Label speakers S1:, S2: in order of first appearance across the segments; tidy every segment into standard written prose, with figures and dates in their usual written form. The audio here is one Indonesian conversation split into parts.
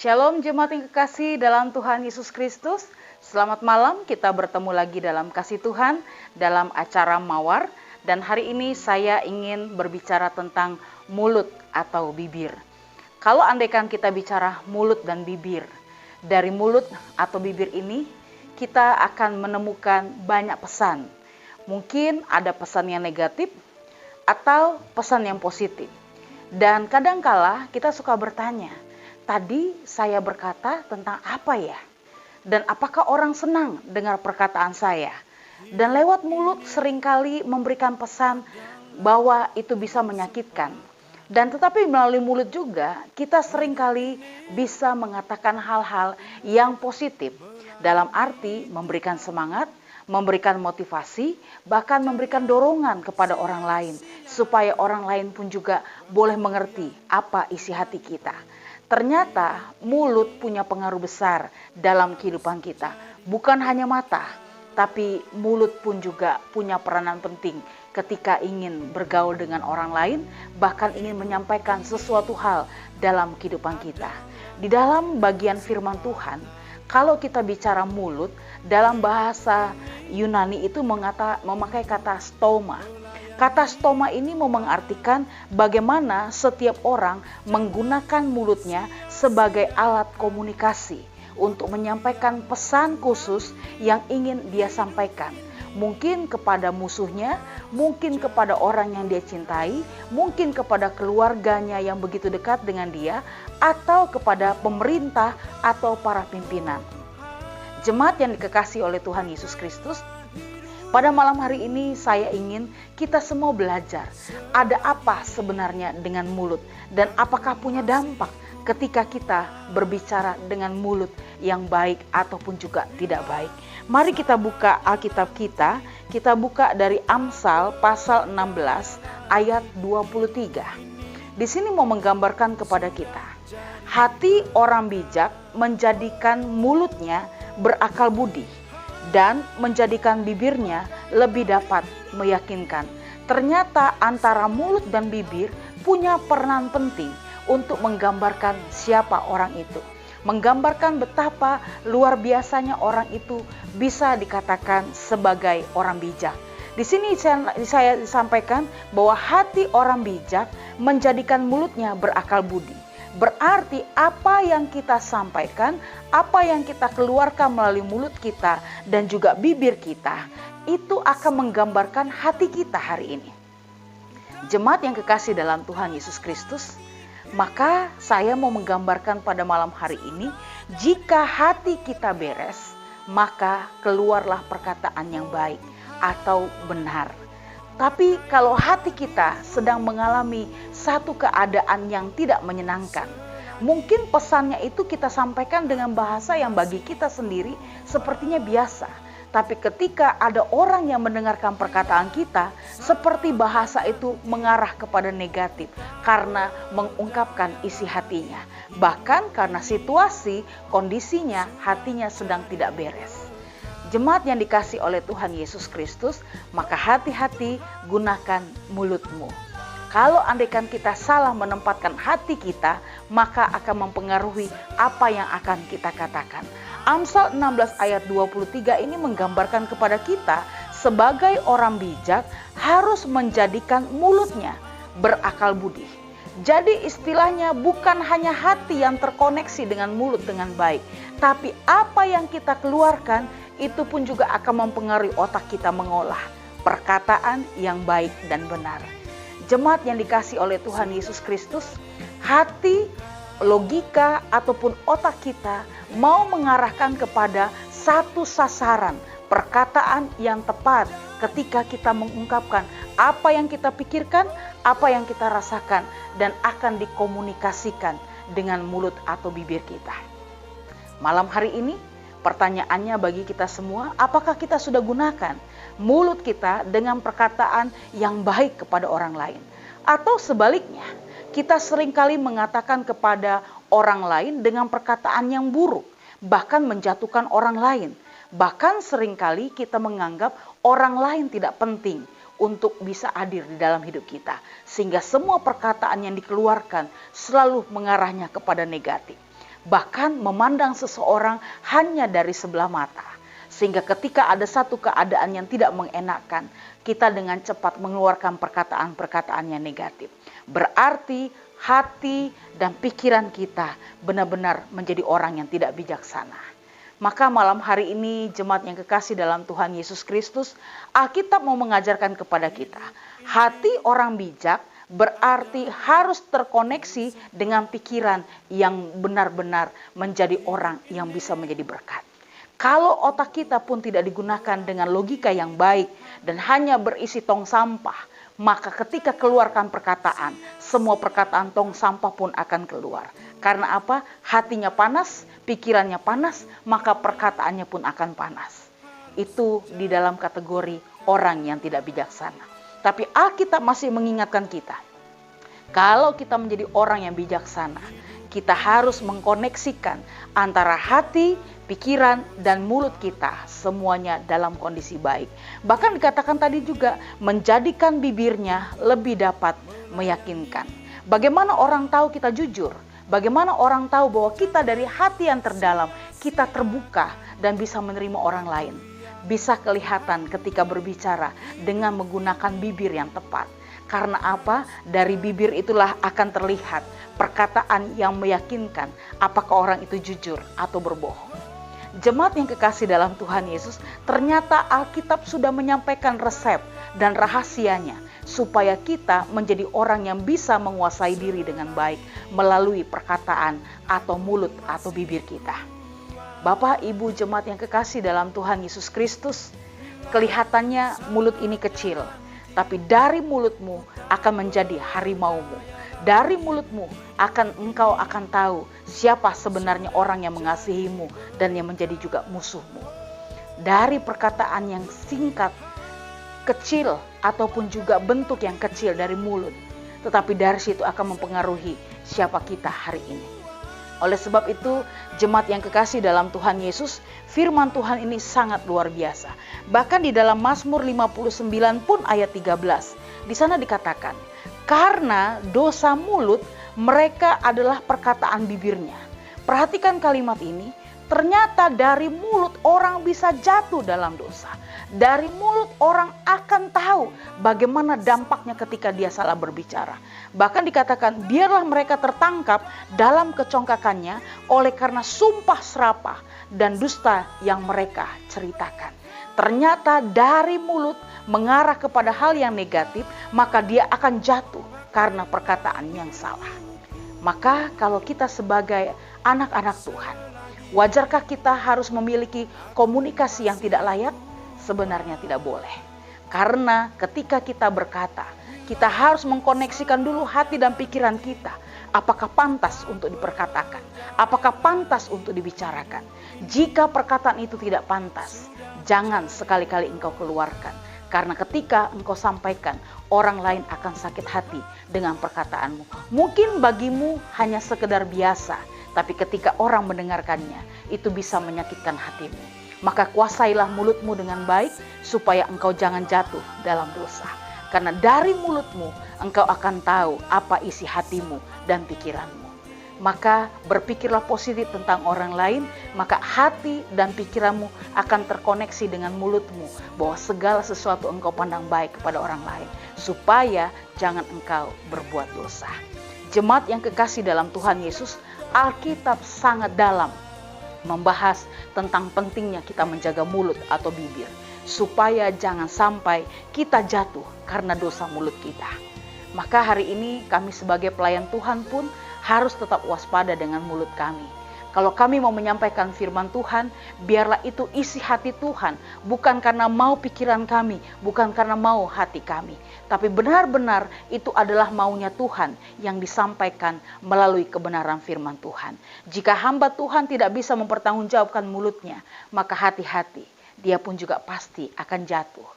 S1: Shalom jemaat yang kekasih dalam Tuhan Yesus Kristus. Selamat malam, kita bertemu lagi dalam kasih Tuhan, dalam acara Mawar. Dan hari ini saya ingin berbicara tentang mulut atau bibir. Kalau andaikan kita bicara mulut dan bibir, dari mulut atau bibir ini kita akan menemukan banyak pesan. Mungkin ada pesan yang negatif atau pesan yang positif. Dan kadangkala kita suka bertanya, tadi saya berkata tentang apa ya? Dan apakah orang senang dengar perkataan saya? Dan lewat mulut seringkali memberikan pesan bahwa itu bisa menyakitkan. Dan tetapi melalui mulut juga kita seringkali bisa mengatakan hal-hal yang positif. Dalam arti memberikan semangat, memberikan motivasi, bahkan memberikan dorongan kepada orang lain. Supaya orang lain pun juga boleh mengerti apa isi hati kita. Ternyata mulut punya pengaruh besar dalam kehidupan kita. Bukan hanya mata, tapi mulut pun juga punya peranan penting ketika ingin bergaul dengan orang lain, bahkan ingin menyampaikan sesuatu hal dalam kehidupan kita. Di dalam bagian firman Tuhan, kalau kita bicara mulut, dalam bahasa Yunani itu memakai kata stoma. Kata stoma ini mengartikan bagaimana setiap orang menggunakan mulutnya sebagai alat komunikasi untuk menyampaikan pesan khusus yang ingin dia sampaikan. Mungkin kepada musuhnya, mungkin kepada orang yang dia cintai, mungkin kepada keluarganya yang begitu dekat dengan dia, atau kepada pemerintah atau para pimpinan. Jemaat yang dikasihi oleh Tuhan Yesus Kristus, pada malam hari ini saya ingin kita semua belajar ada apa sebenarnya dengan mulut dan apakah punya dampak ketika kita berbicara dengan mulut yang baik ataupun juga tidak baik. Mari kita buka Alkitab kita buka dari Amsal pasal 16 ayat 23. Di sini mau menggambarkan kepada kita, hati orang bijak menjadikan mulutnya berakal budi, dan menjadikan bibirnya lebih dapat meyakinkan. Ternyata antara mulut dan bibir punya peranan penting untuk menggambarkan siapa orang itu. Menggambarkan betapa luar biasanya orang itu bisa dikatakan sebagai orang bijak. Di sini saya disampaikan bahwa hati orang bijak menjadikan mulutnya berakal budi. Berarti apa yang kita sampaikan, apa yang kita keluarkan melalui mulut kita dan juga bibir kita, itu akan menggambarkan hati kita hari ini. Jemaat yang kekasih dalam Tuhan Yesus Kristus, maka saya mau menggambarkan pada malam hari ini, jika hati kita beres, maka keluarlah perkataan yang baik atau benar. Tapi kalau hati kita sedang mengalami satu keadaan yang tidak menyenangkan, mungkin pesannya itu kita sampaikan dengan bahasa yang bagi kita sendiri sepertinya biasa. Tapi ketika ada orang yang mendengarkan perkataan kita, seperti bahasa itu mengarah kepada negatif karena mengungkapkan isi hatinya. Bahkan karena situasi, kondisinya, hatinya sedang tidak beres. Jemaat yang dikasih oleh Tuhan Yesus Kristus, maka hati-hati gunakan mulutmu. Kalau andaikan kita salah menempatkan hati kita, maka akan mempengaruhi apa yang akan kita katakan. Amsal 16 ayat 23 ini menggambarkan kepada kita sebagai orang bijak harus menjadikan mulutnya berakal budi. Jadi istilahnya bukan hanya hati yang terkoneksi dengan mulut dengan baik, tapi apa yang kita keluarkan itu pun juga akan mempengaruhi otak kita mengolah perkataan yang baik dan benar. Jemaat yang dikasih oleh Tuhan Yesus Kristus, hati, logika ataupun otak kita mau mengarahkan kepada satu sasaran perkataan yang tepat ketika kita mengungkapkan apa yang kita pikirkan, apa yang kita rasakan, dan akan dikomunikasikan dengan mulut atau bibir kita. Malam hari ini pertanyaannya bagi kita semua, apakah kita sudah gunakan mulut kita dengan perkataan yang baik kepada orang lain? Atau sebaliknya, kita seringkali mengatakan kepada orang lain dengan perkataan yang buruk, bahkan menjatuhkan orang lain. Bahkan seringkali kita menganggap orang lain tidak penting untuk bisa hadir di dalam hidup kita. Sehingga semua perkataan yang dikeluarkan selalu mengarahnya kepada negatif. bahkan memandang seseorang hanya dari sebelah mata. Sehingga ketika ada satu keadaan yang tidak mengenakan, kita dengan cepat mengeluarkan perkataan-perkataan yang negatif. Berarti hati dan pikiran kita benar-benar menjadi orang yang tidak bijaksana. Maka malam hari ini jemaat yang kekasih dalam Tuhan Yesus Kristus, Alkitab mau mengajarkan kepada kita, hati orang bijak berarti harus terkoneksi dengan pikiran yang benar-benar menjadi orang yang bisa menjadi berkat. Kalau otak kita pun tidak digunakan dengan logika yang baik dan hanya berisi tong sampah, maka ketika keluarkan perkataan, semua perkataan tong sampah pun akan keluar. Karena apa? Hatinya panas, pikirannya panas, maka perkataannya pun akan panas. Itu di dalam kategori orang yang tidak bijaksana. Tapi Alkitab masih mengingatkan kita, kalau kita menjadi orang yang bijaksana, kita harus mengkoneksikan antara hati, pikiran, dan mulut kita semuanya dalam kondisi baik. Bahkan dikatakan tadi juga menjadikan bibirnya lebih dapat meyakinkan. Bagaimana orang tahu kita jujur? Bagaimana orang tahu bahwa kita dari hati yang terdalam, kita terbuka dan bisa menerima orang lain? Bisa kelihatan ketika berbicara dengan menggunakan bibir yang tepat. Karena apa? Dari bibir itulah akan terlihat perkataan yang meyakinkan apakah orang itu jujur atau berbohong. Jemaat yang kekasih dalam Tuhan Yesus, ternyata Alkitab sudah menyampaikan resep dan rahasianya supaya kita menjadi orang yang bisa menguasai diri dengan baik melalui perkataan atau mulut atau bibir kita. Bapak, Ibu, jemaat yang kekasih dalam Tuhan Yesus Kristus, kelihatannya mulut ini kecil, tapi dari mulutmu akan menjadi harimaumu. Dari mulutmu engkau akan tahu siapa sebenarnya orang yang mengasihimu dan yang menjadi juga musuhmu. Dari perkataan yang singkat, kecil, ataupun juga bentuk yang kecil dari mulut, tetapi dari situ akan mempengaruhi siapa kita hari ini. Oleh sebab itu, jemaat yang kekasih dalam Tuhan Yesus, firman Tuhan ini sangat luar biasa. Bahkan di dalam Mazmur 59 pun ayat 13, di sana dikatakan, karena dosa mulut mereka adalah perkataan bibirnya. Perhatikan kalimat ini, ternyata dari mulut orang bisa jatuh dalam dosa. Dari mulut orang akan tahu bagaimana dampaknya ketika dia salah berbicara. Bahkan dikatakan biarlah mereka tertangkap dalam kecongkakannya oleh karena sumpah serapah dan dusta yang mereka ceritakan. Ternyata dari mulut mengarah kepada hal yang negatif, maka dia akan jatuh karena perkataan yang salah. Maka kalau kita sebagai anak-anak Tuhan, wajarkah kita harus memiliki komunikasi yang tidak layak? Sebenarnya tidak boleh. Karena ketika kita berkata, kita harus mengkoneksikan dulu hati dan pikiran kita. Apakah pantas untuk diperkatakan? Apakah pantas untuk dibicarakan? Jika perkataan itu tidak pantas, jangan sekali-kali engkau keluarkan. Karena ketika engkau sampaikan, orang lain akan sakit hati dengan perkataanmu. Mungkin bagimu hanya sekedar biasa, tapi ketika orang mendengarkannya, itu bisa menyakitkan hatimu. Maka kuasailah mulutmu dengan baik, supaya engkau jangan jatuh dalam dosa. Karena dari mulutmu, engkau akan tahu apa isi hatimu dan pikiranmu. Maka berpikirlah positif tentang orang lain, maka hati dan pikiranmu akan terkoneksi dengan mulutmu, bahwa segala sesuatu engkau pandang baik kepada orang lain, supaya jangan engkau berbuat dosa. Jemaat yang kekasih dalam Tuhan Yesus, Alkitab sangat dalam membahas tentang pentingnya kita menjaga mulut atau bibir, supaya jangan sampai kita jatuh karena dosa mulut kita. Maka hari ini kami sebagai pelayan Tuhan pun harus tetap waspada dengan mulut kami. Kalau kami mau menyampaikan firman Tuhan, biarlah itu isi hati Tuhan, bukan karena mau pikiran kami, bukan karena mau hati kami, tapi benar-benar itu adalah maunya Tuhan yang disampaikan melalui kebenaran firman Tuhan. Jika hamba Tuhan tidak bisa mempertanggungjawabkan mulutnya, maka hati-hati, dia pun juga pasti akan jatuh.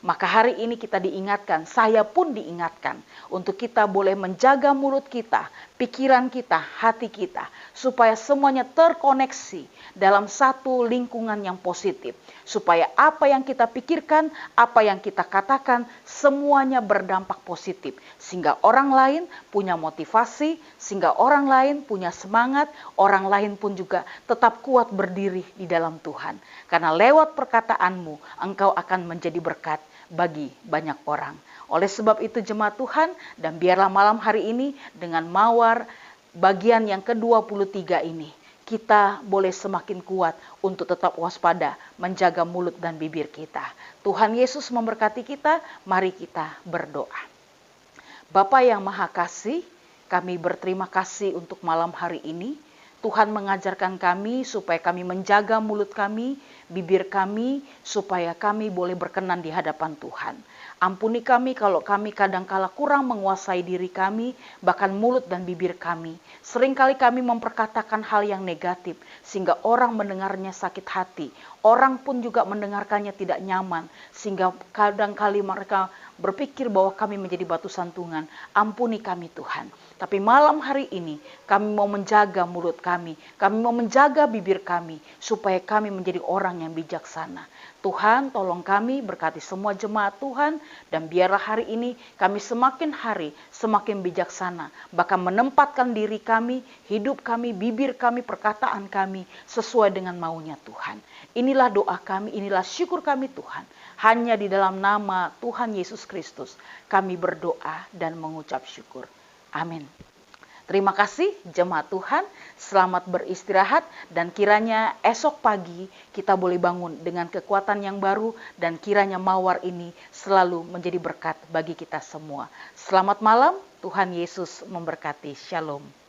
S1: Maka hari ini kita diingatkan, saya pun diingatkan untuk kita boleh menjaga mulut kita, pikiran kita, hati kita, supaya semuanya terkoneksi dalam satu lingkungan yang positif. Supaya apa yang kita pikirkan, apa yang kita katakan, semuanya berdampak positif. Sehingga orang lain punya motivasi, sehingga orang lain punya semangat, orang lain pun juga tetap kuat berdiri di dalam Tuhan. Karena lewat perkataanmu, engkau akan menjadi berkat bagi banyak orang. Oleh sebab itu jemaat Tuhan, dan biarlah malam hari ini dengan mawar bagian yang ke-23 ini, kita boleh semakin kuat untuk tetap waspada, menjaga mulut dan bibir kita. Tuhan Yesus memberkati kita, mari kita berdoa. Bapa yang Maha Kasih, kami berterima kasih untuk malam hari ini. Tuhan mengajarkan kami supaya kami menjaga mulut kami, bibir kami, supaya kami boleh berkenan di hadapan Tuhan. Ampuni kami kalau kami kadangkala kurang menguasai diri kami, bahkan mulut dan bibir kami. Seringkali kami memperkatakan hal yang negatif, sehingga orang mendengarnya sakit hati. Orang pun juga mendengarkannya tidak nyaman, sehingga kadangkali mereka berpikir bahwa kami menjadi batu santungan. Ampuni kami Tuhan. Tapi malam hari ini kami mau menjaga mulut kami mau menjaga bibir kami, supaya kami menjadi orang yang bijaksana. Tuhan tolong kami, berkati semua jemaat Tuhan, dan biarlah hari ini kami semakin hari semakin bijaksana, bahkan menempatkan diri kami, hidup kami, bibir kami, perkataan kami sesuai dengan maunya Tuhan. Inilah doa kami, inilah syukur kami Tuhan. Hanya di dalam nama Tuhan Yesus Kristus kami berdoa dan mengucap syukur. Amin. Terima kasih jemaat Tuhan, selamat beristirahat, dan kiranya esok pagi kita boleh bangun dengan kekuatan yang baru, dan kiranya mawar ini selalu menjadi berkat bagi kita semua. Selamat malam, Tuhan Yesus memberkati. Shalom.